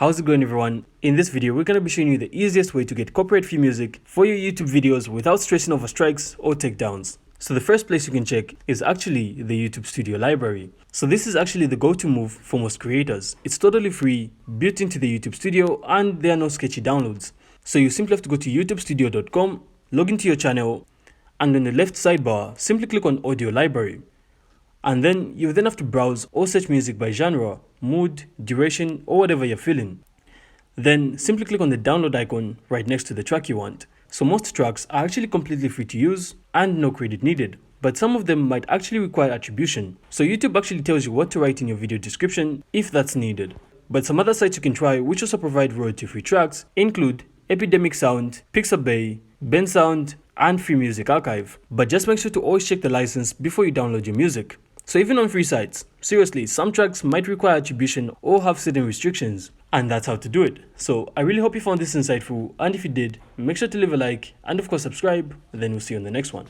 How's it going, everyone? In this video, we're going to be showing you the easiest way to get copyright-free music for your YouTube videos without stressing over strikes or takedowns. So the first place you can check is actually the YouTube Studio library. So this is actually the go-to move for most creators. It's totally free, built into the YouTube Studio, and there are no sketchy downloads. So you simply have to go to youtubestudio.com, log into your channel, and on the left sidebar, simply click on Audio Library. And then you have to browse or search music by genre, mood, duration, or whatever you're feeling. Then simply click on the download icon right next to the track you want. So most tracks are actually completely free to use and no credit needed, but some of them might actually require attribution. So YouTube actually tells you what to write in your video description if that's needed. But some other sites you can try which also provide royalty-free tracks include Epidemic Sound, Pixabay, Bensound, and Free Music Archive. But just make sure to always check the license before you download your music. So even on free sites, seriously, some tracks might require attribution or have certain restrictions, and that's how to do it. So I really hope you found this insightful, and if you did, make sure to leave a like and of course subscribe, and then we'll see you on the next one.